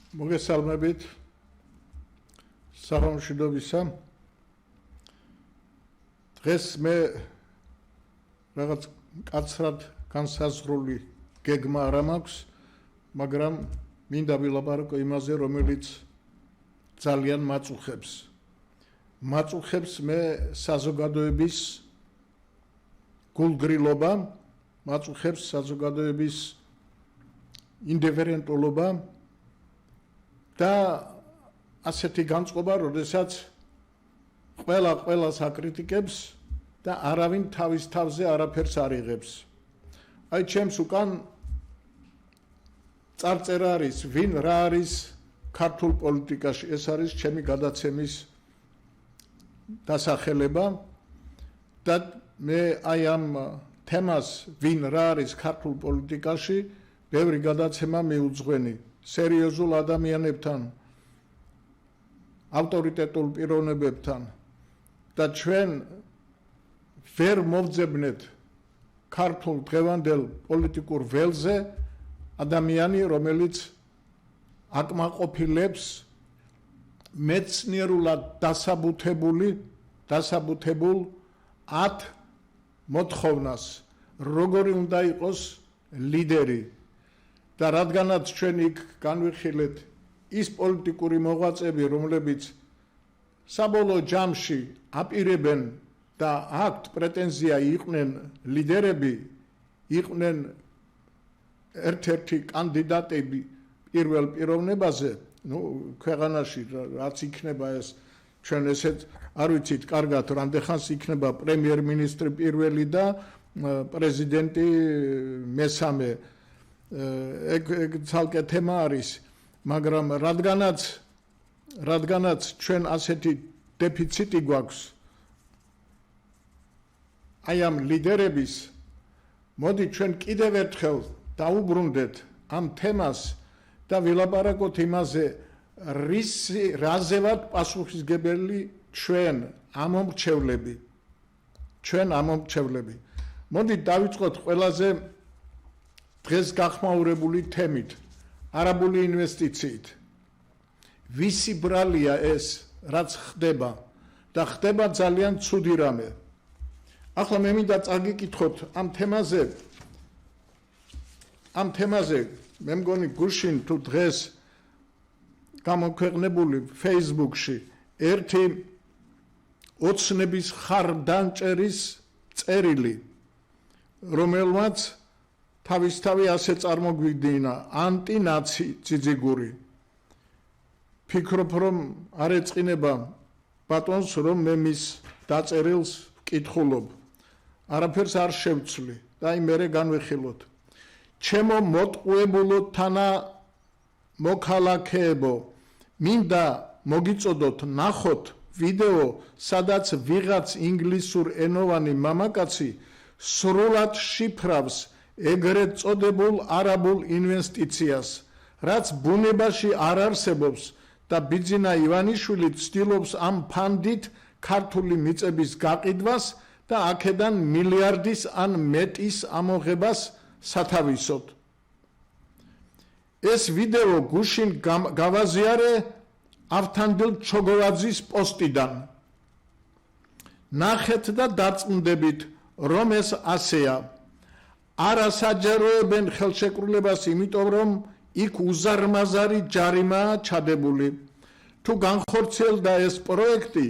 მოგესალმებით სამშვიდობისა დღეს მე რაღაც კაცრად განსაზღვრული გეგმა არ მაქვს მაგრამ მინდა ვილაპარაკო იმაზე რომელიც ძალიან მაწუხებს მე საზოგადოების გულგრილობა მაწუხებს საზოგადოების ინდიფერენტულობა და ასეთი განწყობა, როდესაც ყველას აკრიტიკებს და არავინ თავის თავზე არაფერს არ იღებს. აი ჩემს უკან წარწერა არის, ვინ რა არის ქართულ პოლიტიკაში, ეს არის ჩემი გადაცემის დასახელება და მე აი ამ თემას ვინ რა არის ქართულ პოლიტიკაში ბევრი გადაცემა მიუძღვენი სერიოზულ ადამიანებთან ავტორიტეტულ პიროვნებებთან და ჩვენ ვერ მოვძებნეთ ქართულ დღევანდელ პოლიტიკურ ველზე ადამიანი რომელიც აკმაყოფილებს მეცნიერულად დასაბუთებულ 10 მოთხოვნას როგორი უნდა იყოს ლიდერი და რადგანაც ჩვენ იქ განვიხილეთ ის პოლიტიკური მოღვაწეები რომლებიც საბოლოო ჯამში აპირებენ და აქვთ პრეტენზია იყვნენ ლიდერები იყვნენ ერთ-ერთი კანდიდატები პირველ პიროვნებაზე ქვეყანაში რაც იქნება ეს ჩვენ ესეც არ ვიცით კარგად რამდენხანს იქნება პრემიერ-მინისტრი პირველი და პრეზიდენტი მესამე ეგ ცალკე თემა არის მაგრამ რადგანაც ჩვენ ასეთი დეფიციტი გვაქვს აი ამ ლიდერების მოდი ჩვენ კიდევ ერთხელ დაუბრუნდეთ ამ თემას და ვილაპარაკოთ იმაზე რაზევად პასუხისმგებელი ჩვენ ამომრჩევლები მოდი დავიწყოთ ყველაზე დღეს გახმაურებული თემით არაბული ინვესტიციით ვისი ბრალია ეს რაც ხდება და ხდება ძალიან ცუდი რამე ახლა მე მინდა წაგიკითხოთ ამ თემაზე მე მგონი გუშინ თუ დღეს გამოქვეყნებული Facebook-ში ერთი ოცნების ხარდანჭერის წერილი რომელმაც თავისთავი ასე წარმოგვიდგინა ანტინაცი ძიძიგური ფიქრობ რომ არ ეწყინება ბატონს რომ მე მის დაწერილს ვკითხულობ არაფერს არ შევცვლი და აი მერე განვიხილოთ ჩემო მოტყუებულო თანა მოქალაქეებო მინდა მოგიწოდოთ ნახოთ ვიდეო სადაც ვიღაც ინგლისურ ენოვანი მამაკაცი სრულად შიფრავს ეგრეთ წოდებულ არაბულ ინვესტიციას რაც ბუნებაში არ არსებობს და ბიძინა ივანიშვილი ცდილობს ამ ფანდით ქართული მიწების გაყიდვას და აქედან მილიარდის ან მეტის ამოღებას სათავისოდ ეს ვიდეო გუშინ გავაზიარე ავთანდილ ჩოგოვაძის პოსტიდან ნახეთ და დაწმუნდებით რომ ეს ასეა არასაჯაროებენ ხელშეკრულებას იმიტომ რომ იქ უზარმაზარი ჯარიმაა ჩადებული თუ განხორციელდა ეს პროექტი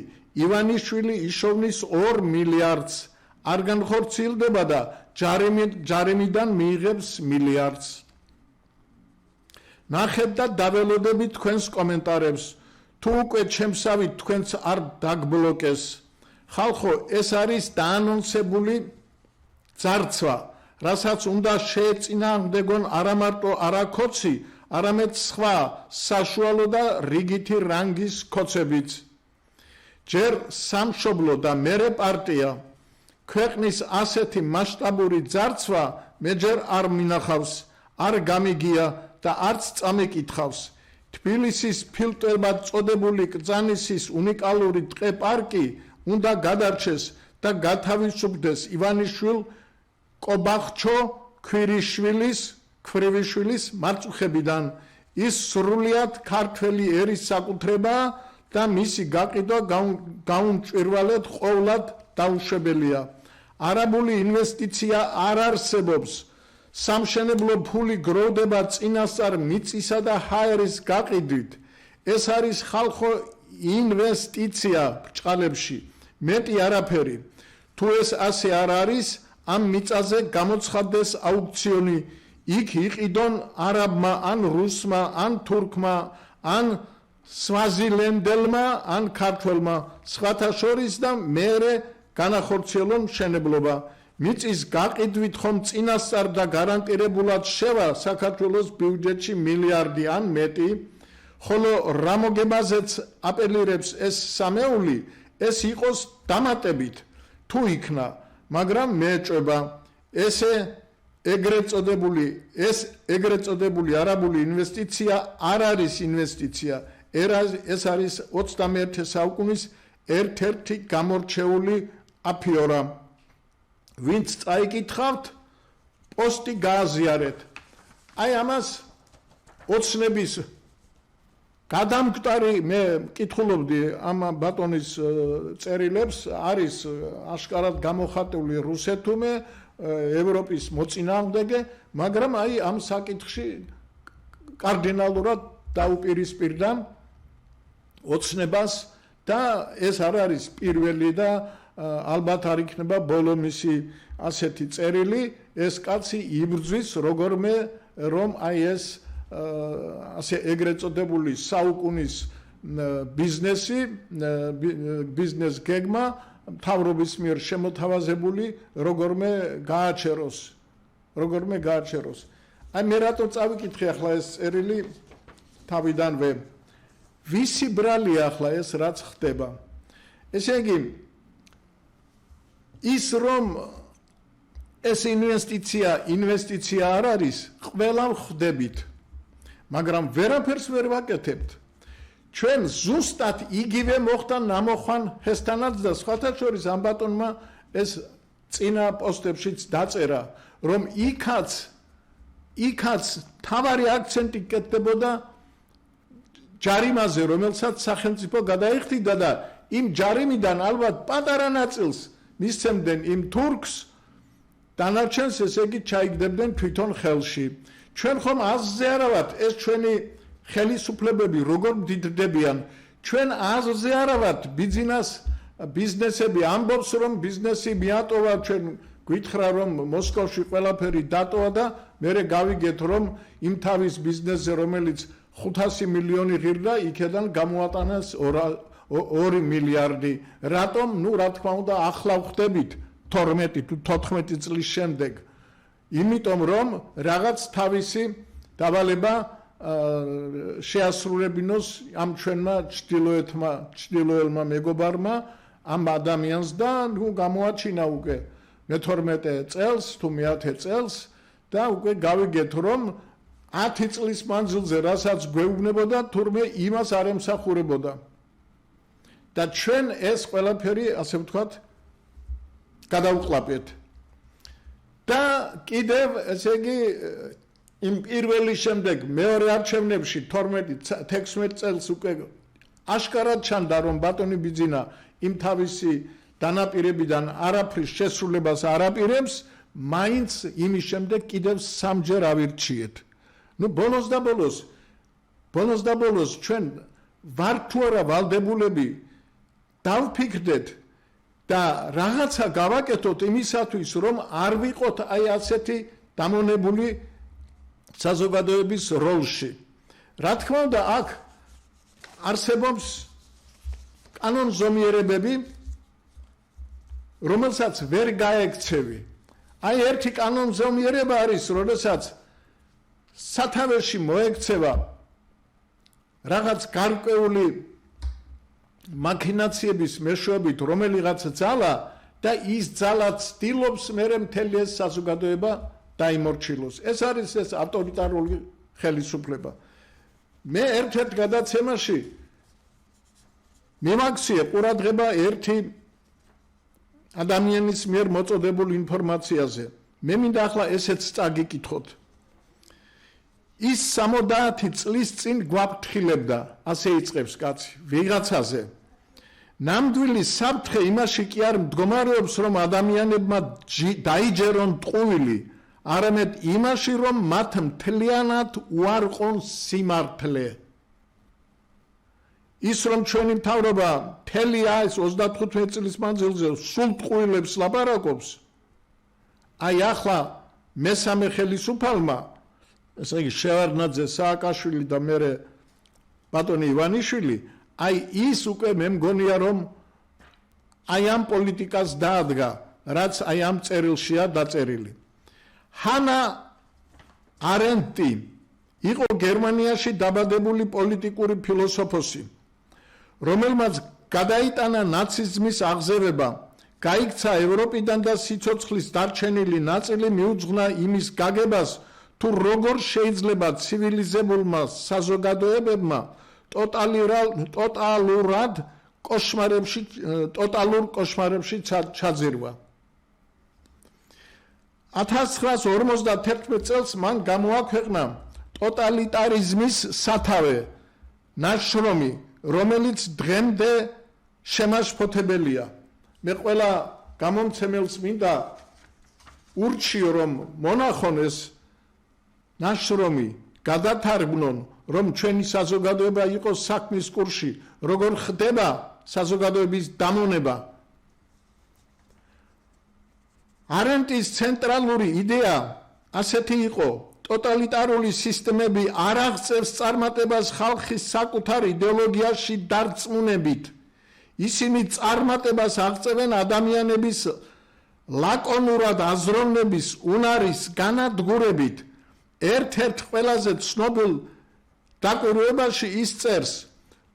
ივანიშვილი იშოვნის 2 მილიარდს არ განხორციელდება და ჯარიმიდან მიიღებს მილიარდს ნახეთ და დაველოდებით თქვენს კომენტარებს თუ უკვე ჩემსავით თქვენს არ დაგბლოკეს ხალხო ეს არის დაანონსებული ძარცვა რასაც უნდა შეეწინააღმდეგონ არა მარტო არაქოცი არამედ სხვა საშუალო და რიგითი რანგის ქოცებიც ჯერ სამშობლო და მერე პარტია ქვეყნის ასეთი მასშტაბური ძარცვა მე ჯერ არ მინახავს არ გამიგია და არც წამეკითხავს თბილისის ფილტვებად წოდებული კრძანისის უნიკალური ტყე პარკი უნდა გადარჩეს და გათავისუფლდეს ივანიშვილ კობახჩო ქვრივიშვილის მარწუხებიდან ის სრულიად ქართველი ერის საკუთრებაა და მისი გაყიდვა გაუმჭვირვალედ ყოვლად დაუშვებელია. არაბული ინვესტიცია არ არსებობს. სამშენებლო ფული გროვდება წინასწარ მიწისა და ჰაერის გაყიდვით. ეს არის ხალხო ინვესტიცია ბრჭყალებში, მეტი არაფერი. თუ ეს ასე არ არის, ამ მიწაზე გამოცხადდეს აუქციონი, იქ იყიდონ არაბმა, ან რუსმა, ან თურქმა, ან სვაზილენდელმა, ან ქართველმა, სხვათა შორის და მერე განახორციელონ მშენებლობა. მიწის გაყიდვით ხომ წინასწარ და გარანტირებულად შევა საქართველოს ბიუჯეტში მილიარდი ან მეტი, ხოლო რა მოგებაზეც აპელირებს ეს სამეული, ეს იყოს დამატებით თუ იქნა, მაგრამ მე ეჭვება ეს ეგრეთ წოდებული არაბული ინვესტიცია არ არის ინვესტიცია, ეს არის 21 საუკუნის ერთ-ერთი გამორჩეული აფიორა. ვინც წაიკითხავთ, პოსტი გააზიარეთ. აი ამას ოცნების გადამკვდარი მე მკითხულობდი ამ ბატონის წერილებს, არის აშკარად გამოხატული რუსეთუმე, ევროპის მოწინააღმდეგე, მაგრამ აი ამ საკითხში კარდინალურად დაუპირისპირდა ოცნებას და ეს არ არის პირველი და ალბათ არ იქნება ბოლო მისი ასეთი წერილი, ეს კაცი იბრძვის როგორმე რომ აი ეს ასე ეგრეთ წოდებული საუკუნის ბიზნესი, ბიზნეს გეგმა მთავრობის მიერ შემოთავაზებული როგორმე გააჩეროს. აი მე რატო წავიკითხე ახლა ეს წერილი თავიდანვე. ვისი ბრალია ახლა ეს რაც ხდება? ესე იგი ის რომ ეს ინვესტიცია არ არის, ყველამ ხვდებით, მაგრამ ვერაფერს ვერ ვაკეთებთ. ჩვენ ზუსტად იგივე მოხდა ნამოხვან ჰესთანაც და სხვათა შორის ამ ბატონმა ეს წინა პოსტებშიც დაწერა, რომ იქაც თავარი აქცენტი კეთდებოდა ჯარიმაზე, რომელსაც სახელმწიფო გადაიხდიდა და იმ ჯარიმიდან ალბათ პატარა ნაწილს მისცემდნენ იმ თურქს, დანარჩენს ესე იგი ჩაიგდებდნენ თვითონ ხელში. ჩვენ ხომ აზზე არა ვართ, ეს ჩვენი ხელისუფლებები როგორ მდიდრდებიან, ჩვენ აზზე არა ვართ, ბიზნესები ამბობს რომ ბიზნესი მიატოვა, ჩვენ გვითხრა რომ მოსკოვში ყველაფერი დატოვა და მერე გავიგეთ რომ იმ თავის ბიზნესზე რომელიც 500 მილიონი ღირდა, იქედან გამოატანეს 2 მილიარდი. რატომ? ნუ რა თქმა უნდა ახლა ვხდებით 12 თუ 14 წლის შემდეგ. იმიტომ რომ რაღაც თავისი დავალება შეასრულებინოს ამ ჩვენმა ჩრდილოელმა მეგობარმა ამ ადამიანს და ნუ გამოაჩინა უკვე მე-12 წელს თუ მე-10 წელს და უკვე გავიგეთ რომ 10 წლის მანძილზე რასაც გვეუბნებოდა თურმე იმას არ ემსახურებოდა. და ჩვენ ეს ყველაფერი ასე ვთქვათ გადავყლაპეთ. და კიდევ ესე იგი იმ პირველი შემდეგ მეორე არჩევნებში 12-16 წელს უკვე აშკარად ჩანდა რომ ბატონი ბიძინა იმ თავისი დანაპირებიდან არაფრის შესრულებას არ აპირებს, მაინც იმის შემდეგ კიდევ 3-ჯერ ავირჩიეთ. ნუ ბოლოს და ბოლოს ჩვენ ვართ თუ არა ვალდებულები დავფიქრდეთ და რაღაცა გავაკეთოთ იმისათვის რომ არ ვიყოთ აი ასეთი დამონებული საზოგადოების როლში. რა თქმა უნდა აქ არსებობს კანონზომიერებები, რომელსაც ვერ გაექცევი. აი ერთი კანონზომიერება არის, როდესაც სათავეში მოექცევა რაღაც გარკვეული მაქინაციების მეშვეობით რომელიღაც ძალა და ის ძალა ცდილობს მერე მთელი ეს საზოგადოება დაიმორჩილოს. ეს არის ეს ავტორიტარული ხელისუფლება. მე ერთ-ერთ გადაცემაში მიმაქციე ყურადღება ერთი ადამიანის მიერ მოწოდებულ ინფორმაციაზე. მე მინდა ახლა ესეც წაგიკითხოთ. ის 70 წლის წინ გვაფრთხილებდა, ასე იწყებს კაცი, ვიღაცაზე. ნამდვილი საფრთხე იმაში კი არ მდგომარეობს, რომ ადამიანებმა დაიჯერონ ტყუილი, არამედ იმაში, რომ მათ მთლიანად უარყონ სიმართლე. ის რომ ჩვენი მთავრობა მთელია ეს 35 წლის მანძილზე სულ ტყუილებს ლაპარაკობს, აი ახლა მესამე ხელისუფალმა, ესე იგი შევარდნაძე, სააკაშვილი და მერე ბატონი ივანიშვილი, აი ის უკვე მე მგონია რომ აი ამ პოლიტიკას დაადგა, რაც აი ამ წერილშია დაწერილი. ჰანა არენდი იყო გერმანიაში დაბადებული პოლიტიკური ფილოსოფოსი, რომელმაც გადაიტანა ნაციზმის აღზევება, გაიქცა ევროპიდან და სიცოცხლის დარჩენილი ნაწილი მიუძღვნა იმის გაგებას, თუ როგორ შეიძლება ცივილიზებულმა საზოგადოებებმა ტოტალურ კოშმარებში ჩაძირვა. 1951 წელს მან გამოაქვეყნა ტოტალიტარიზმის სათავე ნაშრომი, რომელიც დღემდე შემაშფოთებელია. მე ყველა გამომცემელს მინდა ურჩიო, რომ მონახონ ეს ნაშრომი, გადათარგმნონ, რომ ჩვენი საზოგადოება იყოს საქმის კურსში, როგორ ხდება საზოგადოების დამონება. არენდის ცენტრალური იდეა ასეთი იყო: ტოტალიტარული სისტემები არ აღწევს წარმატებას ხალხის საკუთარ იდეოლოგიაში დარწმუნებით. ისინი წარმატებას აღწევენ ადამიანების ლაკონურად აზროვნების უნარის განადგურებით. ერთ-ერთ ყველაზე ცნობილ დაკვირვებაში ის წერს: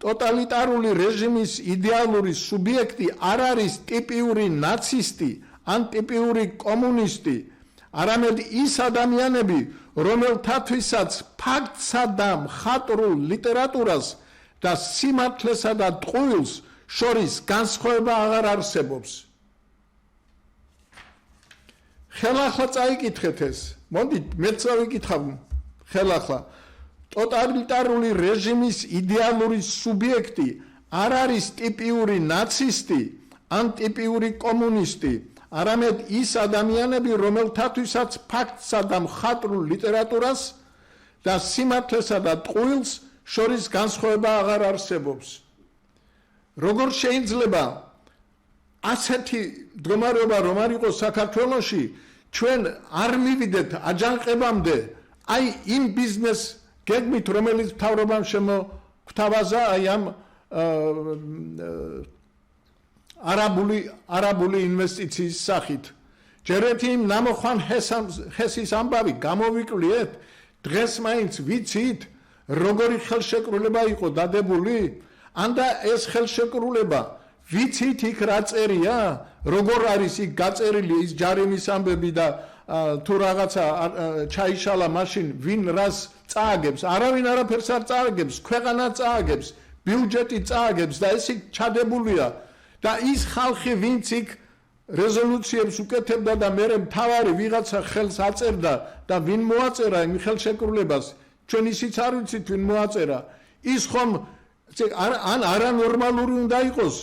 ტოტალიტარული რეჟიმის იდეალური სუბიექტი არ არის ტიპიური ნაცისტი ან ტიპიური კომუნისტი, არამედ ის ადამიანები, რომელთათვისაც ფაქტსა და მხატვრულ ლიტერატურას და სიმართლესა და ტყუილს შორის განსხვავება აღარ არსებობს. ხელახლა წაიკითხეთ ეს. მოდით მეც წავიკითხავ ხელახლა. ტოტალიტარული რეჟიმის იდეალური სუბიექტი არ არის ტიპიური ნაცისტი ან ტიპიური კომუნისტი, არამედ ის ადამიანები, რომელთათვისაც ფაქტსა და მხატვრულ ლიტერატურას და სიმართლესა და ტყუილს შორის განსხვავება აღარ არსებობს. როგორ შეიძლება ასეთი მდგომარეობა რომ არ იყოს საქართველოში, ჩვენ არ მივიდეთ აჯანყებამდე, აი იმ ბიზნეს გეგმით, რომელიც მთავრობამ შემოგვთავაზა აი ამ არაბული ინვესტიციის სახით. ჯერ ერთი იმ ნამოხვან ჰესის ამბავი გამოვიკვლიეთ, დღეს მაინც ვიცით, როგორი ხელშეკრულება იყო დადებული, ანდა ეს ხელშეკრულება ვიცით იქ რა წერია, როგორ არის იქ გაწერილი ის ჯარიმის ამბები და თუ რაღაცა ჩაიშალა მაშინ ვინ რას წააგებს, არავინ არაფერს არ წააგებს, ქვეყანა წააგებს, ბიუჯეტი წააგებს და ეს იქ ჩადებულია და ის ხალხი ვინც იქ რეზოლუციებს უკეთებდა და მერე მთავარი ვიღაცა ხელს აწერდა და ვინ მოაწერა იმ ხელშეკრულებას, ჩვენ ისიც არ ვიცით ვინ მოაწერა, ის ხომ ან არანორმალური უნდა იყოს,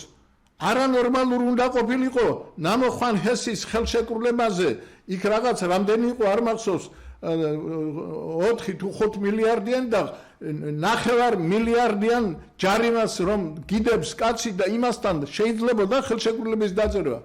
არანორმალური უნდა ყოფილიყო ნამოხვან ჰესის ხელშეკრულებაზე, იქ რაღაც რამდენი იყო არ მახსოვს 4 თუ 5 მილიარდიან და 9 მილიარდიან ჯარიმას რომ გიდებს კაცი და იმასთან შეიძლება და ხელშეკრულების დაწერა.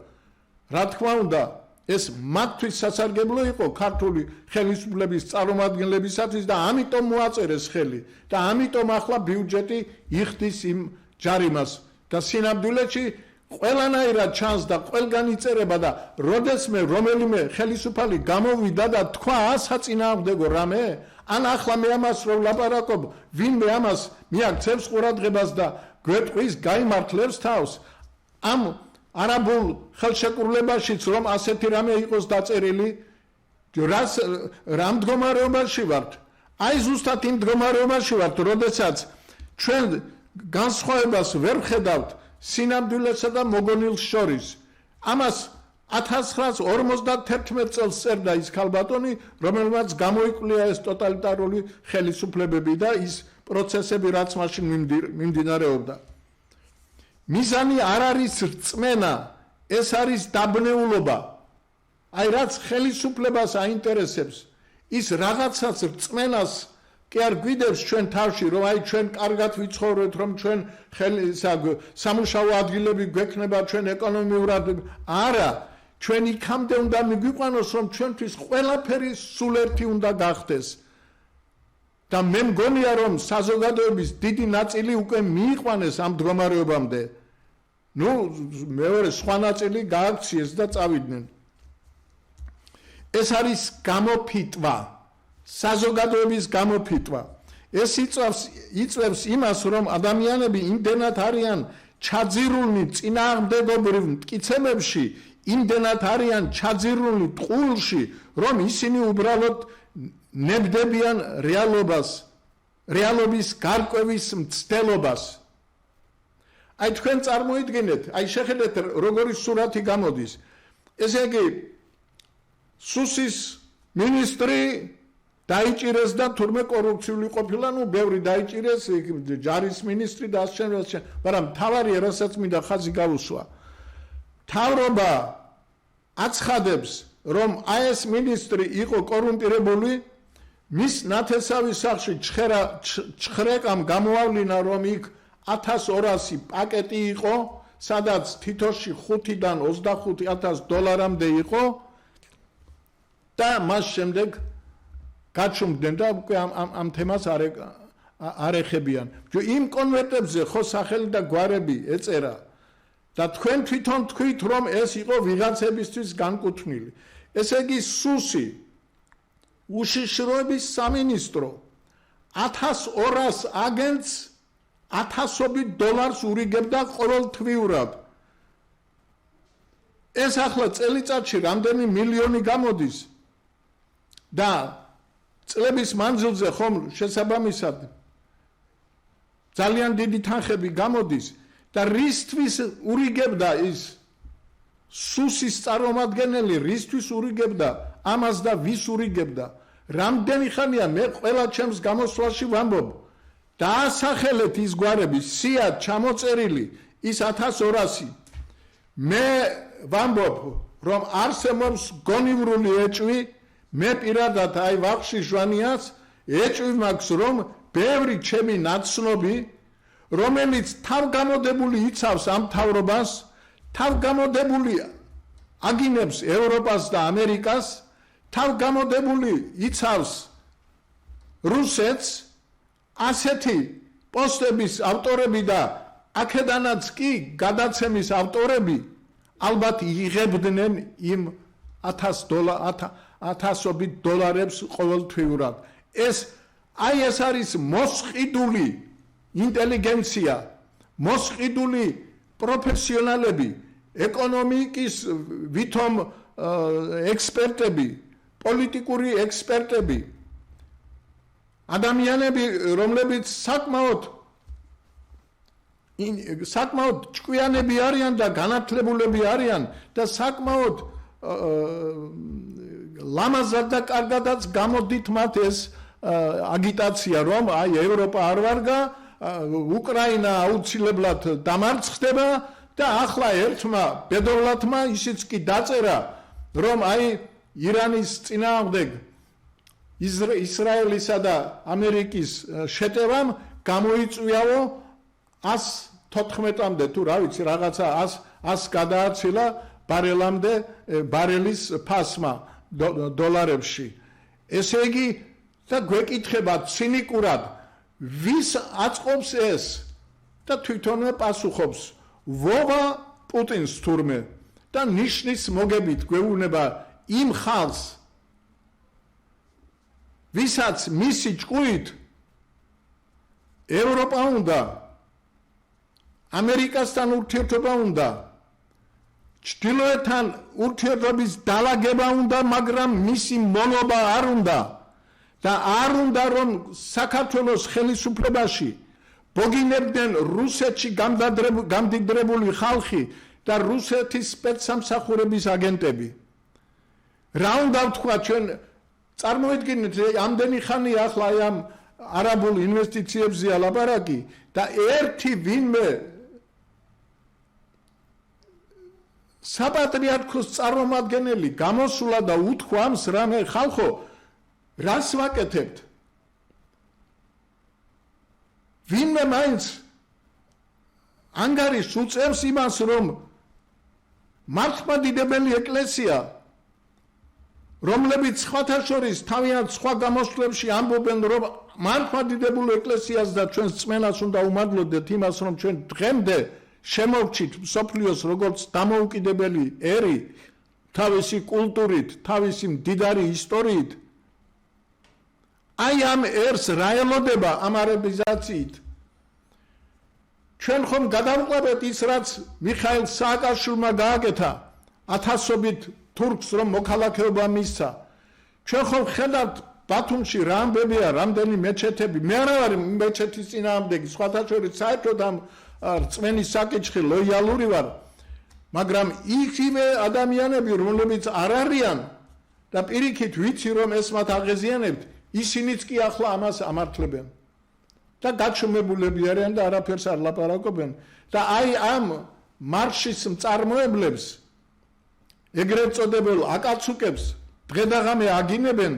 რა თქმა უნდა, ეს მათთვის სასარგებლო იყო ქართული ხელისუფლების წარმომადგენლებისათვის და ამიტომ მოაწერეს ხელი და ამიტომ ახლა ბიუჯეტი იხდის იმ ჯარიმას და სინამდვილეში ყველანაირად ჩანს და ყველგან იწერება და როდესმე რომელიმე ხელისუფალი გამოვიდა და თქვა საწინააღმდეგო რამე, ან ახლა მე ამას რომ ლაპარაკობ, ვინმე ამას მიაქცევს ყურადღებას და გვეტყვის გაიმართლებს თავს, ამ არაბულ ხელშეკრულებაშიც რომ ასეთი რამე იყოს დაწერილი, რა მდგომარეობაში ვართ? აი ზუსტად იმ მდგომარეობაში ვართ, როდესაც ჩვენ განსხვავებას ვერ ხედავთ სინამდვილესა და მოგონილს შორის. ამას 1951 წელს წერდა ის ქალბატონი, რომელმაც გამოიკვლია ეს ტოტალიტარული ხელისუფლებები და ის პროცესები, რაც მაშინ მიმდინარეობდა. მიზანი არ არის რწმენა, ეს არის დაბნეულობა. აი რაც ხელისუფლებას აინტერესებს, ის რაღაცას რწმენას კი არ გვიდევს ჩვენ თავში, რომ აი ჩვენ კარგად ვიცხოვრეთ, რომ ჩვენ სამუშაო ადგილები გვექნება, ჩვენ ეკონომიურად არა, ჩვენ იქამდე უნდა მიგვიყვანოს, რომ ჩვენთვის ყველაფერი სულ ერთი უნდა გახდეს. და მე მგონია, რომ საზოგადოების დიდი ნაწილი უკვე მიიყვანეს ამ მდგომარეობამდე. ნუ მეორე სხვა ნაწილი გააქციეს და წავიდნენ. ეს არის გამოფიტვა, საზოგადოების გამოფიტვა. ეს იწვევს იმას, რომ ადამიანები იმდენად არიან ჩაძირულნი წინააღმდეგობრივ მტკიცებებში, იმდენად არიან ჩაძირულნი ტყუილში, რომ ისინი უბრალოდ ნებდებიან რეალობის გარკვევის მცდელობას. აი თქვენ წარმოიდგინეთ, აი შეხედეთ როგორი სურათი გამოდის. ესე იგი სუსის მინისტრი დაიჭირეს და თურმე კორუფციული ყოფილა, ნუ ბევრი დაიჭირეს, ჯარის მინისტრი და ასე შემდეგ, მაგრამ მთავარია, რასაც მინდა ხაზი გავუსვა. მთავრობა აცხადებს, რომ აი ეს მინისტრი იყო კორუმპირებული, მის ნათესავის სახლში ჩხრეკამ გამოავლინა, რომ იქ 1200 პაკეტი იყო, სადაც თითოში 5-დან 25,000 დოლარამდე იყო და მას შემდეგ გაჩუმდნენ და უკვე ამ თემას არ ეხებიან. იმ კონვერტებზე ხო სახელი და გვარები ეწერა და თქვენ თვითონ თქვით, რომ ეს იყო ვიღაცებისთვის განკუთვნილი. ესე იგი სუსი უშიშროების სამინისტრო 1200 აგენტს 1000 დოლარს ურიგებდა ყოველთვიურად. ეს ახლა წელიწადში რამდენი მილიონი გამოდის და წლების მანძილზე ხომ შესაბამისად ძალიან დიდი თანხები გამოდის და რისთვის ურიგებდა ის სუსის წარმომადგენელი, რისთვის ურიგებდა ამას და ვის ურიგებდა. რამდენი ხანია მე ყველა ჩემს გამოსვლაში ვამბობ, დაასახელეთ ის გვარები, სია ჩამოწერილი ის 1200. მე ვამბობ, რომ არსებობს გონივრული ეჭვი, მე პირადად აი ვახში ჟვანიას ეჭვი მაქვს, რომ ბევრი ჩემი ნაცნობი, რომელიც თავგამოდებული იცავს ამ მთავრობას, თავგამოდებული აგინებს ევროპას და ამერიკას, თავგამოდებული იცავს რუსეთს, ასეთი პოსტების ავტორები და აქედანაც კი გადაცემის ავტორები ალბათ იღებდნენ იმ 1000 დოლარებს ყოველთვიურად. ეს არის მოსყიდული ინტელიგენცია, მოსყიდული პროფესიონალები, ეკონომიკის ვითომ ექსპერტები, პოლიტიკური ექსპერტები, ადამიანები, რომლებიც საკმაოდ ჭკვიანები არიან და განათლებულები არიან და საკმაოდ ლამაზად და კარგადაც გამოდით მათ ეს აგიტაცია, რომ აი ევროპა არ ვარგა, უკრაინა აუცილებლად დამარცხდება და ახლა ერთმა ბედოვლათმა ისიც კი დაწერა, რომ აი ირანის წინააღმდეგ ისრაელისა და ამერიკის შეტევამ გამოიწვიაო 114-მდე თუ რა ვიცი რაღაცა 100 გადააცილა ბარელამდე ბარელის ფასმა დოლარებში. ესე იგი და გვეკითხება ცინიკურად, ვის აწყობს ეს და თვითონვე პასუხობს ვოვა პუტინს თურმე და ნიშნის მოგებით გვეუბნება იმ ხალხს, ვისაც მისი ჭკუით ევროპა უნდა, ამერიკასთან ურთიერთობა უნდა, ჩრდილოეთთან ურთიერთობის დალაგება უნდა, მაგრამ მისი მონობა არ უნდა და არ უნდა, რომ საქართველოს ხელისუფლებაში ბოგინებდნენ რუსეთში გამდიდრებული ხალხი და რუსეთის სპეცსამსახურების აგენტები. რა უნდა ვთქვა ჩვენ წარმოიდგინეთ ამდენი ხანია ახლა აი ამ არაბულ ინვესტიციებზეა ლაპარაკი და ერთი ვინმე საპატრიარქოს წარმომადგენელი გამოსულა და უთქვა ამს რამე ხალხო რას ვაკეთებთ ვინმე მაინც ანგარიშს უწევს იმას რომ მართლმადიდებელი ეკლესია რომლებიც სხვათა შორის თავიანთ სხვა გამოსვლებში ამბობენ რომ მართლმადიდებულ ეკლესიას და ჩვენს წმენას უნდა უმადლოდეთ იმას რომ ჩვენ დღემდე შემოვჩით მსოფლიოს როგორც დამოუკიდებელი ერი თავისი კულტურით თავისი მდიდარი ისტორიით აი ამ ერს რა ელოდება ამ არაბიზაციით ჩვენ ხომ გადავყვებით ის რაც მიხაილ სააკაშვილმა გააკეთა ათასობით თურქს რომ მოქალაქეობა მისცა ჩვენ ხომ ხედავთ ბათუმში რა ამბებია რამდენი მეჩეთები მე არ ვარ მეჩეთის წინააღმდეგი სხვათა შორის საერთოდ ამ რწმენის საკითხი ლოიალური ვარ მაგრამ იგივე ადამიანები რომლებიც არ არიან და პირიქით ვიცი რომ ეს მათ აღეზიანებთ ისინიც კი ახლა ამას ამართლებენ და გაჩვენებულები არიან და არაფერს არ ლაპარაკობენ და აი ამ მარშის მწარმოებლებს ეგრეთ წოდებულ აკაცუკებს დღედაღამე აგინებენ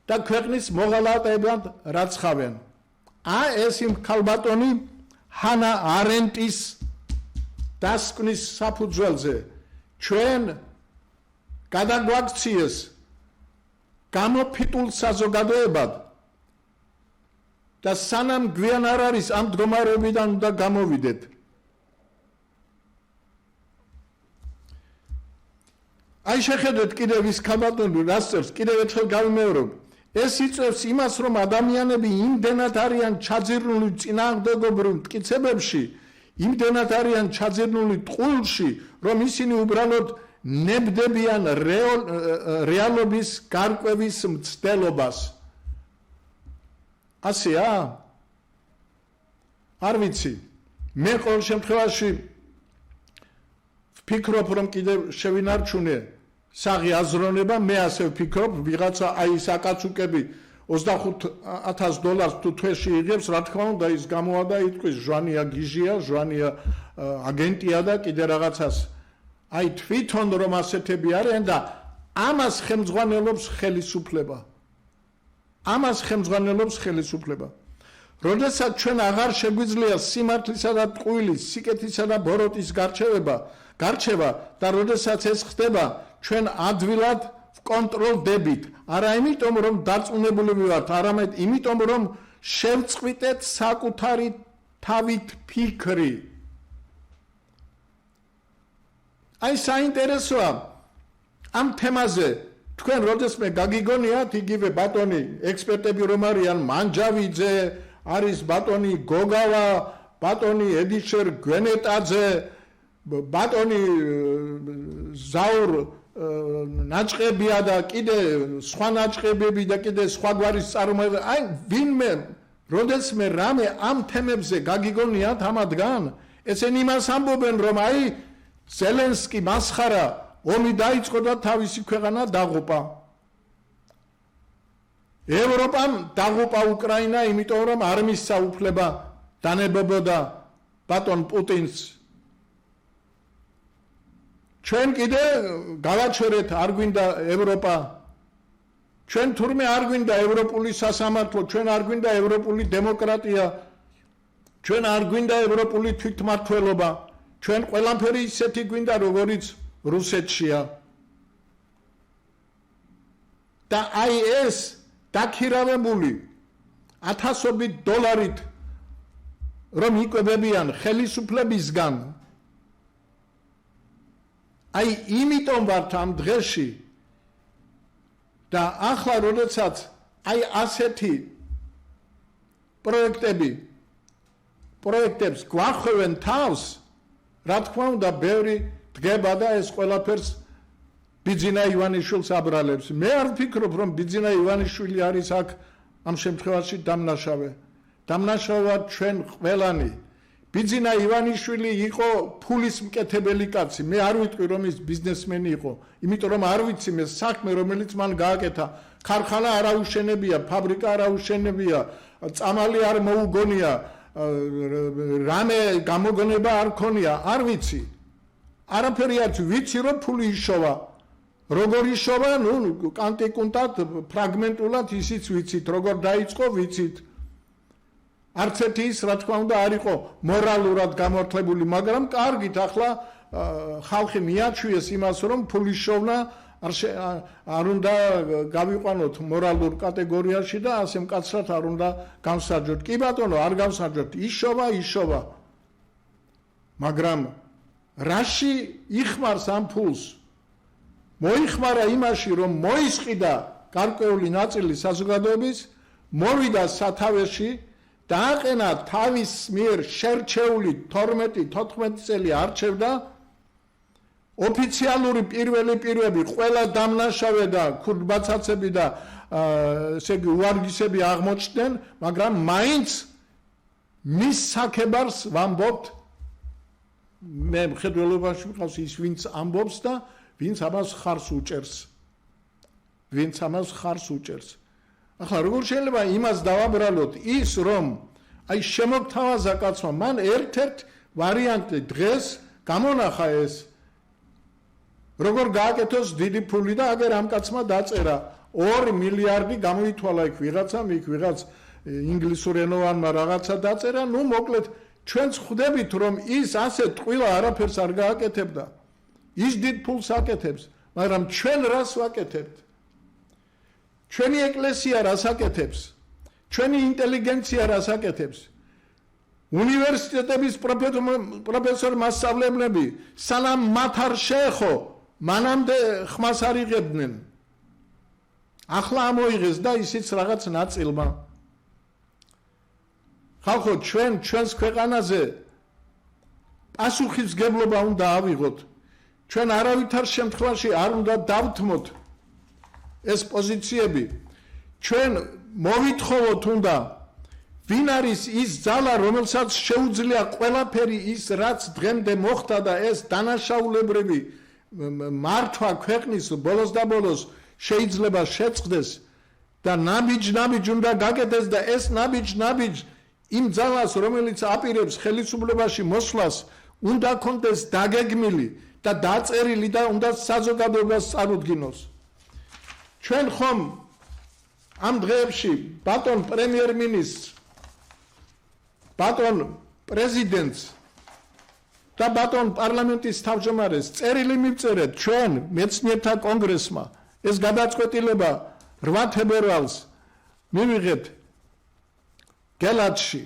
და ქვეყნის მოღალატეებად რაცხავენ ეს იმ ქალბატონი ჰანა არენტის დასკვნის საფუძველზე ჩვენ გადაგვაქციეს გამოფიტულ საზოგადოებად და სანამ გვიან არ არის ამ მდგომარეობიდან უნდა გამოვიდეთ აი შეხედეთ კიდევ ის ქალბატონი რას წერს კიდევ ერთხელ გავიმეორებ ეს იწევს იმას რომ ადამიანები იმდენად არიან ჩაძირნული წინააღმდეგობრივ მტკიცებებში იმდენად არიან ჩაძირნული ტყუილში რომ ისინი უბრალოდ ნებდებიან რეალობის გარკვევის მცდელობას ასეა არ ვიცი მე ყოველ შემთხვევაში ვფიქრობ რომ კიდევ შევინარჩუნე საღი აზროვნება მე ასე ვფიქრობ ვიღაცა აი ეს აკაცუკები $25,000 თუ თვეში იღებს რა თქმა უნდა ის გამოვა და იტყვის ჟვანია გიჟია ჟვანია აგენტია და კიდე რაღაცას აი თვითონ რომ ასეთები არიან და ამას ხელმძღვანელობს ხელისუფლება როდესაც ჩვენ აღარ შეგვიძლია სიმართლისა და ტყუილის სიკეთისა და ბოროტის გარჩევა და როდესაც ეს ხდება ჩვენ ადვილად ვკონტროლდებით არა იმიტომ რომ დარწმუნებულები ვართ არამედ იმიტომ რომ შევწყვიტეთ საკუთარი თავით ფიქრი აი საინტერესოა ამ თემაზე თქვენ როდესმე გაგიგონიათ იგივე ბატონი ექსპერტები რომ არიან მანჯავიძე არის ბატონი გოგავა ბატონი ედიშერ გვენეტაძე ბატონი ზაურ ნაჭყებია და კიდე სხვა ნაჭყებები და კიდე სხვა გვარის წარმოება აი ვინმე როდესმე რამე ამ თემებზე გაგიგონიათ ამათგან ესენი იმას ამბობენ რომ აი ზელენსკი მასხარა ომი დაიწყო და თავისი ქვეყანა დაღუპა ევროპამ დაღუპა უკრაინა იმიტომ რომ არ მისცა უფლება დანებებოდა ბატონ პუტინს ჩვენ კიდე გავაჩერეთ არ გვინდა ევროპა ჩვენ თურმე არ გვინდა ევროპული სასამართლო ჩვენ არ გვინდა ევროპული დემოკრატია ჩვენ არ გვინდა ევროპული თვითმმართველობა ჩვენ ყველაფერი ისეთი გვინდა როგორიც რუსეთშია და აი ეს დაქირავებული $1,000 რომ იკვებებიან ხელისუფლებისგან აი იმიტომ ვართ ამ დღეში და ახლა როდესაც აი ასეთი პროექტებს გვახვევენ თავს რა თქმა უნდა ბევრი დგება და ეს ყველაფერს ბიძინა ივანიშვილს აბრალებს მე არ ვფიქრობ რომ ბიძინა ივანიშვილი არის აქ ამ შემთხვევაში დამნაშავე ჩვენ ყველანი ბიძინა ივანიშვილი იყო ფულის მკეთებელი კაცი. მე არ ვიტყვი რომ ის ბიზნესმენი იყო, იმიტომ რომ არ ვიცი მე საქმე რომელიც მან გააკეთა. ქარხანა არ აუშენებია, ფაბრიკა არ აუშენებია, წამალი არ მოუგონია, რამე გამოგონება არ ქონია, არ ვიცი. არაფერი არ ვიცი რომ ფული იშოვა. როგორ იშოვა, კანტიკუნტად, ფრაგმენტულად ისიც ვიცით, როგორ დაიწყო ვიცით. არც ერთი ის რა თქმა უნდა არ იყო მორალურად გამართლებული, მაგრამ კარგით ახლა ხალხი მიაჩვიეს იმას, რომ ფული შოვნა არ უნდა გავიყვანოთ მორალურ კატეგორიაში და ასე მკაცრად არ უნდა გავსაჯოთ. კი ბატონო, არ გავსაჯოთ, იშოვა. მაგრამ რაში იხმარს ამ ფულს? მოიხმარა იმაში, რომ მოისყიდა გარკვეული ნაწილი საზოგადოების, მოვიდა სათავეში, დააყენა თავის მიერ შერჩეული 12-14 წელი არჩევდა, ოფიციალური პირველი პირები ყველა დამნაშავე და ქურდბაცაცები და ესე იგი უარგისები აღმოჩნდნენ, მაგრამ მაინც მის საქებარს ვამბობთ. მე მხედველობაში ვიყავს ის ვინც ამბობს და ვინც ამას ხარს უჭერს. ახლა როგორ შეიძლება იმას დავაბრალოთ ის რომ აი შემოგთავაზა კაცმა მან ერთ-ერთ ვარიანტი დღეს გამონახა ეს როგორ გააკეთოს დიდი ფული და აგერ ამ კაცმა დაწერა 2 მილიარდი გამოითვალა იქ ვიღაცამ იქ ვიღაც ინგლისურენოვანმა რაღაცა დაწერა. ნუ მოკლედ ჩვენც ხვდებით რომ ის ასე ტყუილა არაფერს არ გააკეთებდა. ის დიდ ფულს აკეთებს, მაგრამ ჩვენ რას ვაკეთებთ? ჩვენი ეკლესია რას აკეთებს? ჩვენი ინტელიგენცია რას აკეთებს? უნივერსიტეტების პროფესორ მასწავლებლები სანამ მათ არ შეეხო, მანამდე ხმას არ იღებდნენ. ახლა ამოიღეს და ისიც რაღაც ნაწილმა. ხალხო, ჩვენს ქვეყანაზე პასუხისმგებლობა უნდა ავიღოთ. ჩვენ არავითარ შემთხვევაში არ უნდა დავთმოთ ეს პოზიციები. ჩვენ მოვითხოვოთ უნდა ვინ არის ის ძალა რომელსაც შეუძლია ყველაფერი ის რაც დღემდე მოხდა და ეს დანაშაულებრივი მართვა ქვეყნის ბოლოს და ბოლოს შეიძლება შეწყდეს და ნაბიჯ უნდა გაკეთდეს და ეს ნაბიჯ იმ ძალას რომელიც აპირებს ხელისუფლებაში მოსვლას უნდა კონდეს დაგეგმილი და დაწერილი და უნდა საზოგადოებას წარუდგინოს. ჩვენ ხომ ამ დღეებში ბატონ პრემიერ-მინისტრს, ბატონ პრეზიდენტს და ბატონ პარლამენტის თავმჯდომარეს წერილი მივწერეთ ჩვენ მეცნიერთა კონგრესმა. ეს გადაწყვეტილება 8 თებერვალს მივიღეთ გელათში.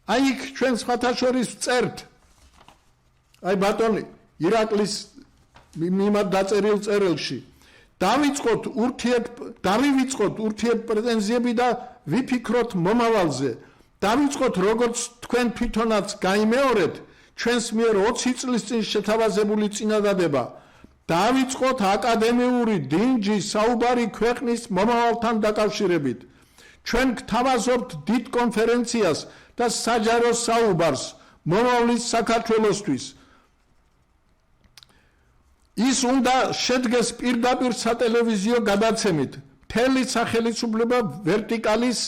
აი იქ ჩვენ სხვათა შორის წერთ. აი ბატონი ირაკლის მიმართ დაწერილ წერილში დავიწყოთ ურთიერთპრეტენზიები და ვიფიქროთ მომავალზე. დავიწყოთ როგორც თქვენ თვითონაც გაიმეორეთ ჩვენს მიერ 20 წლის წინ შეთავაზებული წინადადება. დავიწყოთ აკადემიური დინჯი საუბარი ქვეყნის მომავალთან დაკავშირებით. ჩვენ გთავაზობთ დიდ კონფერენციას და საჯარო საუბარს მომავლის საქართველოსთვის. ის უნდა შედგეს პირდაპირ სატელევიზიო გადაცემით მთელი სახელმწიფოება ვერტიკალის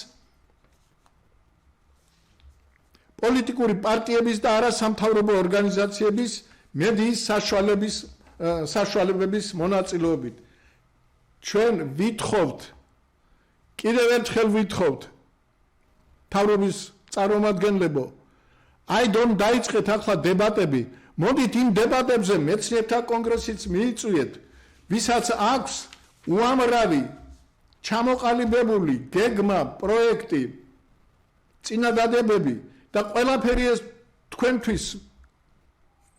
პოლიტიკური პარტიების და არასამთავრობო ორგანიზაციების მედიის საშუალებების მონაწილეობით. ჩვენ ვითხოვთ, კიდევ ერთხელ ვითხოვთ მთავრობის წარმომადგენლებო, აი დომ დაიწყეთ ახლა დებატები. მოდით იმ დებატებზე მეცნიერთა კონგრესიც მიიწვიეთ, ვისაც აქვს უამრავი ჩამოყალიბებული გეგმა, პროექტი, წინადადებები და ყველაფერი ეს თქვენთვის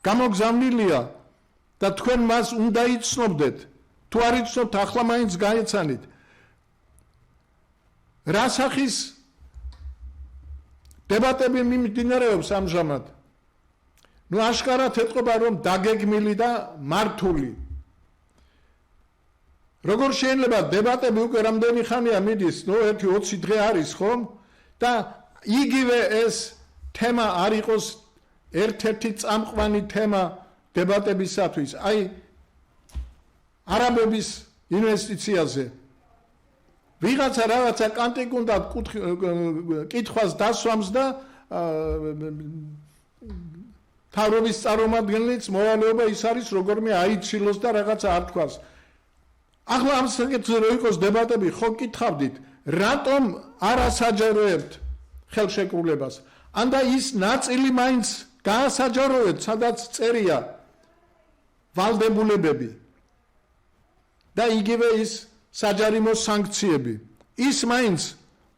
გამოგზავნილია და თქვენ მას უნდა იცნობდეთ. თუ არ იცნობთ, ახლა მაინც გაეცანით. რა სახის დებატები მიმდინარეობს ამჟამად? ნუ აშკარად ეთყობა რომ დაგეგმილი და მართული. როგორ შეიძლება დებატები უკვე რამდენი ხანია მიდის? ნუ 1-20 დღე არის ხომ? და იგივე ეს თემა არ იყოს ერთ-ერთი წამყვანი თემა დებატებისათვის, აი არაბების ინვესტიციაზე. ვიღაცა რაღაცა კანტიკუნდა კითხვას დასვამს და თავრობის წარმომადგენლიც მოვალეობა ის არის, როგორმე აიცილოს და რაღაცა არ თქვას. ახლა ამ საკითხზე რო იყოს დებატები, ხო კითხავდით, რატომ არ ასაჯაროებთ ხელშეკრულებას? ანდა ის ნაწილი მაინც გაასაჯაროეთ, სადაც წერია ვალდებულებები და იგივე ის საჯარიმო სანქციები. ის მაინც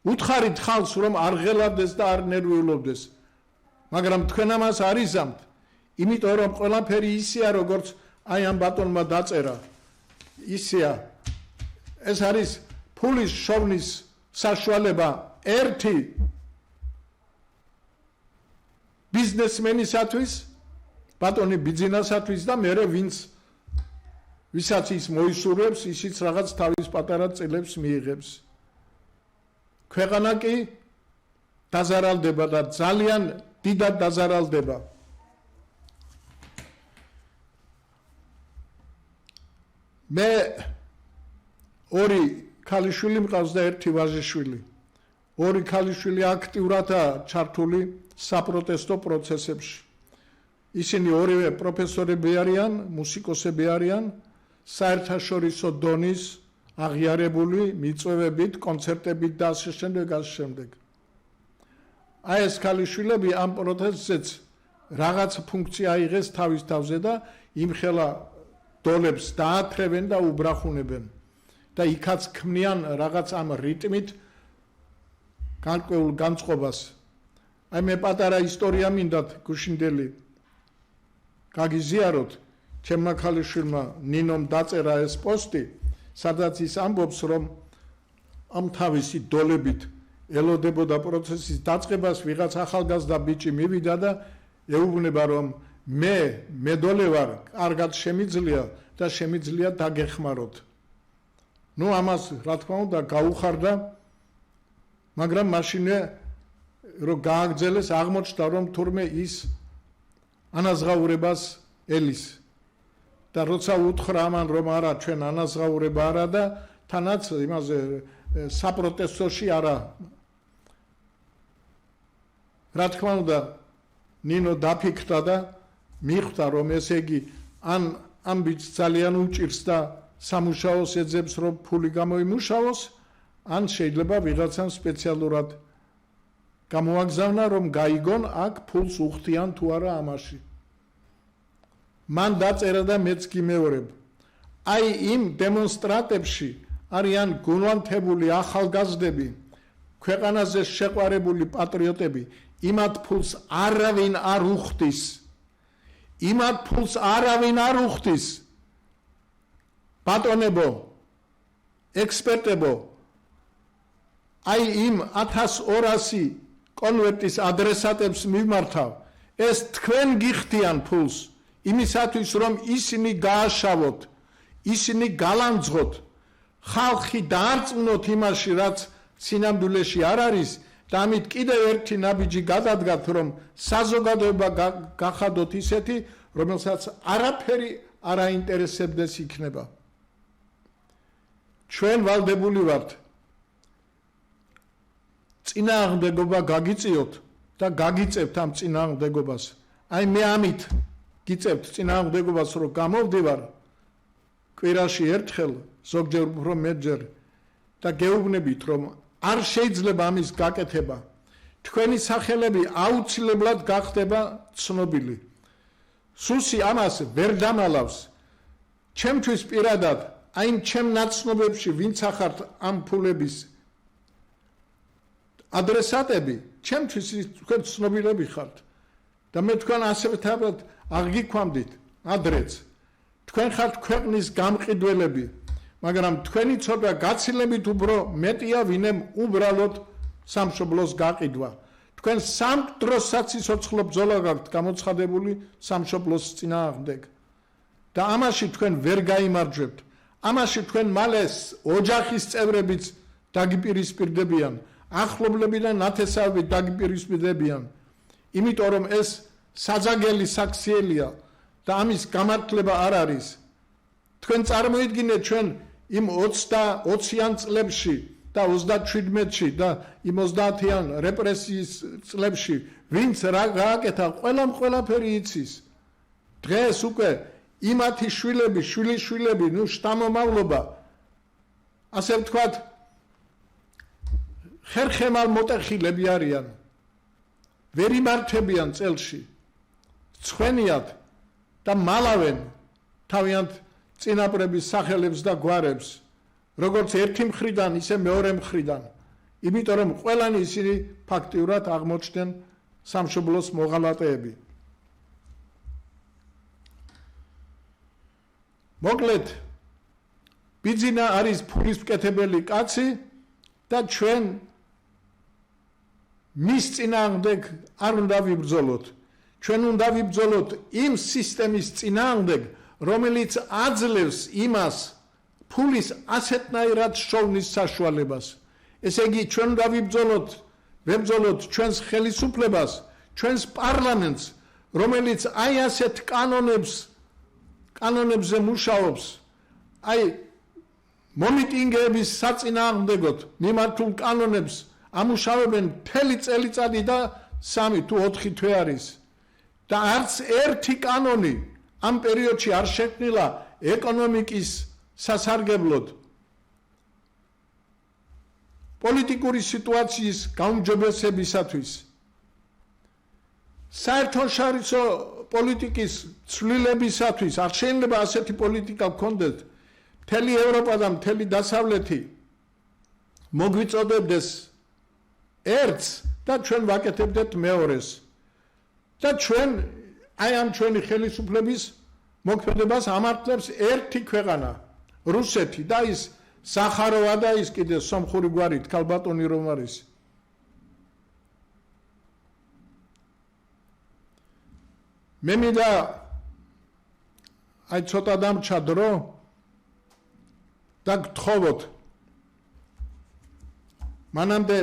უთხარით ხალხს, რომ არ ღელავდეს და არ ნერვიულობდეს. მაგრამ თქვენ ამას არ იზამთ, იმიტომ რომ ყველაფერი ისეა, როგორც აი ამ ბატონმა დაწერა. ისეა. ეს არის ფულის შოვნის საშუალება ერთი ბიზნესმენისათვის, ბატონი ბიძინასათვის და მერე ვისაც ის მოისურვებს, ისიც რაღაც თავის პატარა წილებს მიიღებს. ქვეყანა კი დაზარალდება და ძალიან დიდად დაზარალდება. მე ორი ქალიშვილი მყავს და ერთი ვაჟიშვილი. ორი ქალიშვილი აქტიურადაა ჩართული საპროტესტო პროცესებში. ისინი ორივე პროფესორები არიან, მუსიკოსები არიან, საერთაშორისო დონის აღიარებული მიწვევებით, კონცერტებით და ასე შემდეგ. აი ეს ქალიშვილები ამ პროტესტზეც რაღაც ფუნქცია აიღეს თავის თავზე და იმხელა დოლებს დაათრევენ და უბრახუნებენ და იქაც ქმნიან რაღაც ამ რიტმით განკვეულ განწყობას. აი მე პატარა ისტორია მინდათ გუშინდელი გაგიზიაროთ. ჩემმა ქალიშვილმა ნინომ დაწერა ეს პოსტი, სადაც ის ამბობს, რომ ამ თავისი დოლებით ელოდებოდა პროცესის დაწყებას, ვიღაც ახალგაზრდა ბიჭი მივიდა და ეუბნება, რომ მე დოლე ვარ, კარგად შემიძლია და შემიძლია დაგეხმაროთ. ნუ ამას რა თქმა უნდა გაუხარდა, მაგრამ მაშინე რომ გააგრძელეს, აღმოჩნდა, რომ თურმე ის ანაზღაურებას ელის. და როცა უთხრა ამან, რომ არა, ჩვენ ანაზღაურება არა და თანაც იმაზე საპროტესტოში არა. რა თქმა უნდა, ნინო დაფიქრდა და მიხვდა, რომ ესე იგი ამ ბიჭს ძალიან უჭირს და სამუშაოს ეძებს, რომ ფული გამოიმუშაოს, ან შეიძლება ვიღაცამ სპეციალურად გამოაგზავნა, რომ გაიგონ აქ ფულს უხდიან თუ არა ამაში. მან დაწერა და მეც გიმეორებ. აი იმ დემონსტრატებში არიან გულვანთებული ახალგაზრდები, ქვეყანაზე შეყვარებული პატრიოტები, იმათ ფულს არავინ არ უხდის. იმათ ფულს არავინ არ უხდის. ბატონებო, ექსპერტებო, აი იმ 1200 კონვერტის ადრესატებს მიმართავ, ეს თქვენ გიხდიან ფულს, იმისათვის რომ ისინი გააშავოთ, ისინი გალანძღოთ, ხალხი დაარწმუნოთ იმაში, რაც სინამდვილეში არ არის და ამით კიდევ ერთი ნაბიჯი გადადგათ, რომ საზოგადოება გახადოთ ისეთი, რომელსაც არაფერი არ აინტერესებდეს იქნება. ჩვენ ვალდებული ვართ წინააღმდეგობა გაგიწიოთ და გაგიწევთ ამ წინააღმდეგობას. აი მე ამით გიწევთ წინააღმდეგობას, რომ გამოვდივარ კვირაში ერთხელ, ზოგჯერ უფრო მეტჯერ და გეუბნებით, რომ არ შეიძლება ამის გაკეთება. თქვენი სახელები აუცილებლად გახდება ცნობილი. სუსი ამას ვერ დამალავს. ჩემთვის პირადად, აი ჩემ ნაცნობებში ვინც ახართ ამ ფულების ადრესატები, ჩემთვის თქვენ ცნობილები ხართ და მე თქვენ ასევე თავად აღგიქვამდით ადრეც. თქვენ ხართ ქვეყნის გამყიდველები, მაგრამ თქვენი ცოდვა გაცილებით უფრო მეტია, ვინმე უბრალოდ სამშობლოს გაყიდვა. თქვენ სამდრო საციცოცხლო ბრძოლა გაქვთ გამოცხადებული სამშობლოს წინააღმდეგ და ამაში თქვენ ვერ გაიმარჯვებთ. ამაში თქვენ მალე ოჯახის წევრებიც დაგიპირისპირდებიან, ახლობლები და ნათესავები დაგიპირისპირდებიან, იმიტომ რომ ეს საძაგელი საქციელია და ამის გამართლება არ არის. თქვენ წარმოიდგინეთ ჩვენ იმ 20-20-იან წლებში და 37-ში და იმ 30-იან რეპრესიის წლებში ვინც რა გააკეთა, ყველაფერი იცის. დღეს უკვე იმათი შვილები, შვილიშვილები, შთამომავლობა, ასე ვთქვათ, ხერხემალ მოტეხილები არიან. ვერ იმართებიან წელში. ცხენიათ და მალავენ თავიანთ წინაპრების სახელებს და გვარებს, როგორც ერთი მხრიდან, ისე მეორე მხრიდან. იმიტომ რომ ყველანი ისინი ფაქტიურად აღმოჩნდნენ სამშობლოს მოღალატეები. მოკლედ, ბიძინა არის ფულის მკეთებელი კაცი და ჩვენ მის წინააღმდეგ არ უნდა ვიბრძოლოთ. ჩვენ უნდა ვიბრძოლოთ იმ სისტემის წინააღმდეგ, რომელიც აძლევს იმას ფულის ასეთნაირად შოვნის საშუალებას. ესე იგი, ჩვენ უნდა ვებრძოლოთ ჩვენს ხელისუფლებას, ჩვენს პარლამენტს, რომელიც აი ასეთ კანონებზე მუშაობს, აი მომიტინგეების საწინააღმდეგოდ მიმართულ კანონებს ამუშავებენ მთელი წელიწადი და 3 თუ 4 თვე არის. და არც ერთი კანონი ამ პერიოდში არ შექმნილა ეკონომიკის სასარგებლოდ. პოლიტიკური სიტუაციის გაუმჯობესებისათვის. საერთაშორისო პოლიტიკის ცვლილებისათვის არ შეიძლება ასეთი პოლიტიკა გქონდეს. მთელი ევროპა და მთელი დასავლეთი მოგვიწოდებდეს ერთს და ჩვენ ვაკეთებდეთ მეორეს. და ჩვენ აი ამ ჩვენი ხელისუფლების მოქმედებას ამართლებს ერთი ქვეყანა, რუსეთი და ის სახაროვა და ის კიდე სომხური გვარით ქალბატონი რომ არის. მე მინდა აი ცოტა დამრჩა დრო და გთხოვოთ მანამდე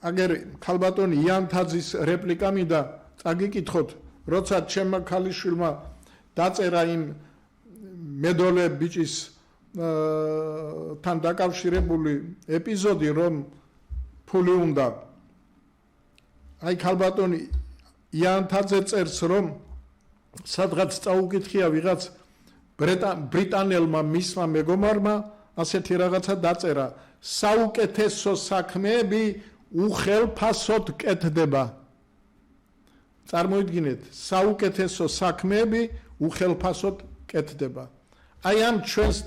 აგერ ქალბატონი იანთაძის რეპლიკა მინდა წაგიკითხოთ, როცა ჩემმა ქალიშვილმა დაწერა იმ მედოლე ბიჭის თან დაკავშირებული ეპიზოდი, რომ ფული უნდა. აი ქალბატონი იანთაძე წერს, რომ სადღაც წაუკითხია ვიღაც ბრიტანელმა მისმა მეგობარმა ასეთი რაღაცა დაწერა: საუკეთესო საქმეები უხელფასოდ კეთდება. წარმოიდგინეთ, საუკეთესო საქმეები უხელფასოდ კეთდება. აი ამ ჩვენს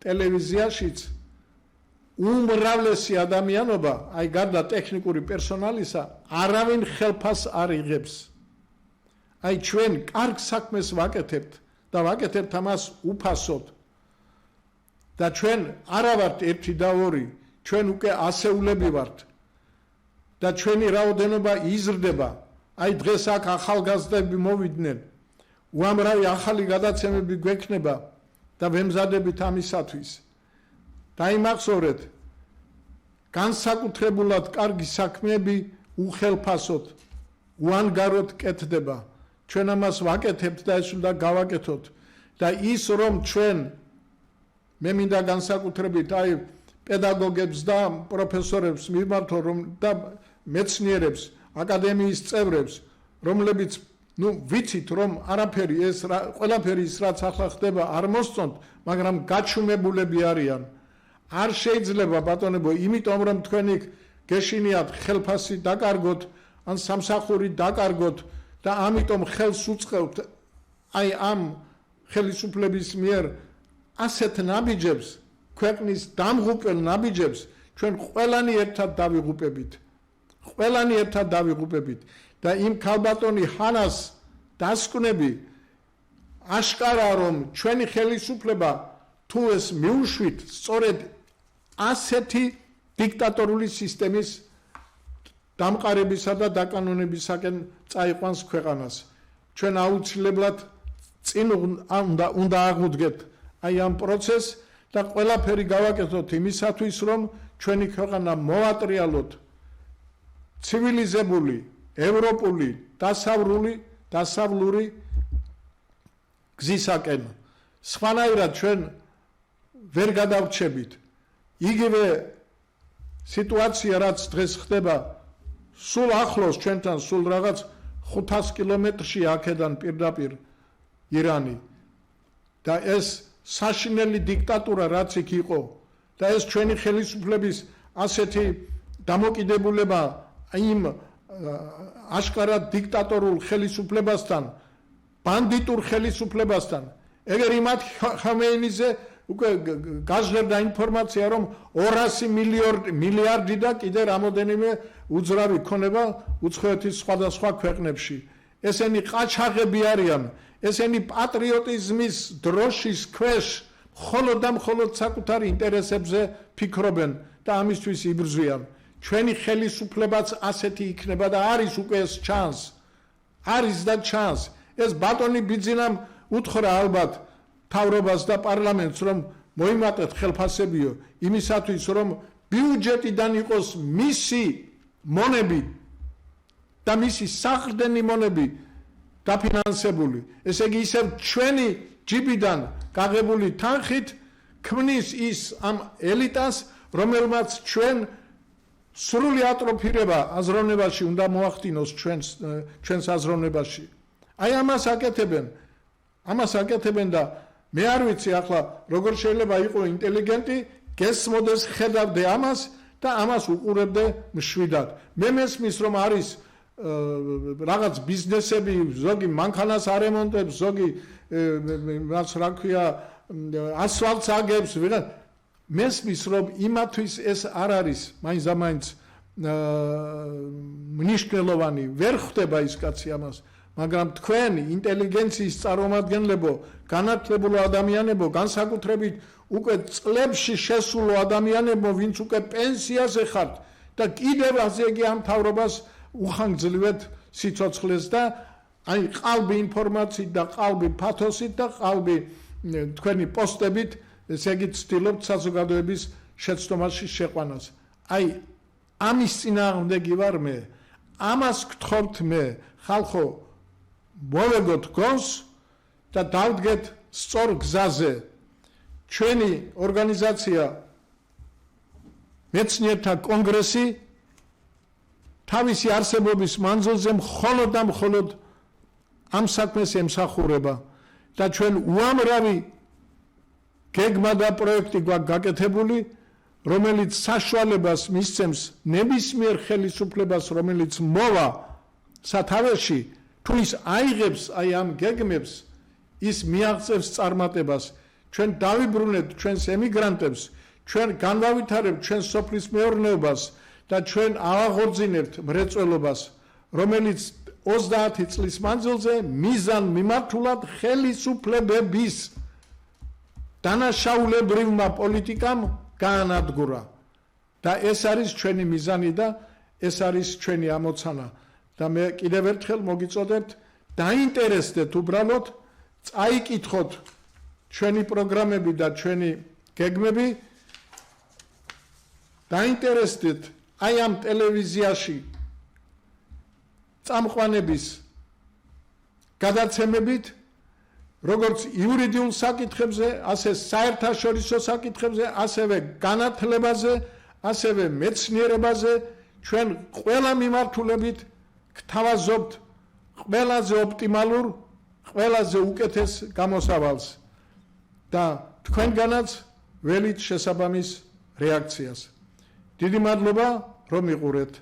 ტელევიზიაშიც უმრავლესი ადამიანობა, აი გარდა ტექნიკური პერსონალისა, არავინ ხელფას არ იღებს. აი ჩვენ კარგ საქმეს ვაკეთებთ და ვაკეთებთ ამას უფასოდ. და ჩვენ არა ვართ 1 და 2, ჩვენ უკვე ასეულები ვართ. და ჩვენი რაოდენობა იზრდება. აი დღეს აქ ახალგაზრდები მოვიდნენ. უამრავი ახალი გადაცემები გვექნება და ვემზადებით ამისათვის. დაიმახსოვრეთ, განსაკუთრებულად კარგი საქმეები უხელფასოდ, უანგაროდ კეთდება. ჩვენ ამას ვაკეთებთ და ეს უნდა გავაკეთოთ. და ის რომ ჩვენ მე მინდა განსაკუთრებით აი პედაგოგებს და პროფესორებს მიმართო რომ და მეცნიერებს, აკადემიის წევრებს, რომლებიც ვიცით რომ არაფერი ეს ყველაფერი ის რაც ახლა ხდება არ მოსწონთ, მაგრამ გაჩუმებულები არიან. არ შეიძლება ბატონებო, იმიტომ რომ თქვენი გეშინიათ ხელფასი დაკარგოთ, ან სამსახური დაკარგოთ და ამიტომ ხელს უწყევთ აი ამ ხელისუფლების მიერ ასეთ ნაბიჯებს, ქვეყნის დამღუპელ ნაბიჯებს, ჩვენ ყველანი ერთად დავიღუპებით. ყველანი ერთად დავიღუპებით და იმ ქალბატონი ჰანას დასკვნები აშკარა რომ ჩვენი ხელისუფლება თუ ეს მიუშვით სწორედ ასეთი დიქტატორული სისტემის დამყარებისა და დაკანონებისაკენ წაიყვანს ქვეყანას. ჩვენ აუცილებლად წინ უნდა აღვდგეთ აი ამ პროცესს და ყველაფერი გავაკეთოთ იმისათვის რომ ჩვენი ქვეყანა მოვატრიალოთ ცივილიზებული, ევროპული დასავლური გზისაკენ. სხვანაირად ჩვენ ვერ გადავრჩებით. იგივე სიტუაცია რაც დღეს ხდება სულ ახლოს ჩვენთან, სულ რაღაც 500 კილომეტრში აქედან პირდაპირ ირანი და ეს საშინელი დიქტატურა რაც იქ იყო და ეს ჩვენი ხელისუფლების ასეთი დამოკიდებულება იმ აშკარად დიქტატორულ ხელისუფლებასთან, ბანდიტურ ხელისუფლებასთან, ეგერ იმათ ხამეინიზე უკვე გაჟღერდა ინფორმაცია, რომ 200 მილიარდი და კიდე რამოდენიმე უძრავი ქონება უცხოეთის სხვადასხვა ქვეყნებში. ესენი ყაჩაღები არიან, ესენი პატრიოტიზმის დროშის ქვეშ მხოლოდ და მხოლოდ საკუთარ ინტერესებზე ფიქრობენ და ამისთვის იბრძვიან. ჩვენი ხელისუფლებაც ასეთი იქნება და არის უკვე ეს ჩანს. არის და ჩანს. ეს ბატონი ბიძინამ უთხრა ალბათ თავრობას და პარლამენტს, რომ მოიმატეთ ხელფასებიო იმისათვის, რომ ბიუჯეტიდან იყოს მისი მონები და მისი საყრდენი მონები დაფინანსებული. ესე იგი ისევ ჩვენი ჯიბიდან გაღებული თანხით ქმნის ის ამ ელიტას, რომელმაც ჩვენ სრული ატროფირება აზროვნებაში უნდა მოახდინოს ჩვენს აზროვნებაში. აი ამას აკეთებენ და მე არ ვიცი ახლა როგორ შეიძლება იყო ინტელიგენტი გესმოდეს ხედავდე ამას და ამას უყურებდე მშვიდად. მე მესმის რომ არის რაღაც ბიზნესები, ზოგი მანქანას არემონტებს, ზოგი რაც რა ქვია ასფალტს აგებს, ვიღაც მესმის რომ იმათვის ეს არ არის მაინც მნიშვნელოვანი, ვერ ხვდება ის კაცი ამას. მაგრამ თქვენ ინტელიგენციის წარმომადგენლებო, განათლებულო ადამიანებო, განსაკუთრებით უკვე წლებში შესულო ადამიანებო, ვინც უკვე პენსიაზე ხართ და კიდევ ასე იგი ამ თავრობას უხანგრძლივეთ სიცოცხლეს და აი ყალბი ინფორმაციით და ყალბი პათოსით და ყალბი თქვენი პოსტებით, ესე იგი ცდილობთ საზოგადოების შეცდომაში შეყვანას. აი ამის წინააღმდეგი ვარ მე, ამას გთხოვთ მე, ხალხო, მოვეგოთ გონს და დავდგეთ სწორ გზაზე. ჩვენი ორგანიზაცია მეცნიერთა კონგრესი თავისი არსებობის მანძილზე მხოლოდ და მხოლოდ ამ საქმეს ემსახურება და ჩვენ უამრავი გეგმა და პროექტი გვაქვს გაკეთებული, რომელიც საშუალებას მისცემს ნებისმიერ ხელისუფლებას, რომელიც მოვა სათავეში, თუ ის აიღებს აი ამ გეგმებს, ის მიაღწევს წარმატებას. ჩვენ დავიბრუნეთ ჩვენს ემიგრანტებს, ჩვენ განვავითარებთ ჩვენს სოფლის მეურნეობას და ჩვენ ავაღორძინებთ მრეწველობას, რომელიც 30 წლის მანძილზე მიზან მიმართულად ხელისუფლებების დანაშაულებრივმა პოლიტიკამ გაანადგურა. და ეს არის ჩვენი მიზანი და ეს არის ჩვენი ამოცანა. და მე კიდევ ერთხელ მოგიწოდებთ, დაინტერესდეთ უბრალოდ, წაიკითხოთ ჩვენი პროგრამები და ჩვენი გეგმები, დაინტერესდეთ აი ამ ტელევიზიაში წამყვანების გადაცემებით, როგორც იურიდიულ საკითხებზე, ასე საერთაშორისო საკითხებზე, ასევე განათლებაზე, ასევე მეცნიერებაზე, ჩვენ ყველა მიმართულებით გთავაზობთ ყველაზე ოპტიმალურ, ყველაზე უკეთეს გამოსავალს და თქვენგანაც ველით შესაბამის რეაქციას. დიდი მადლობა, რომ იყურეთ.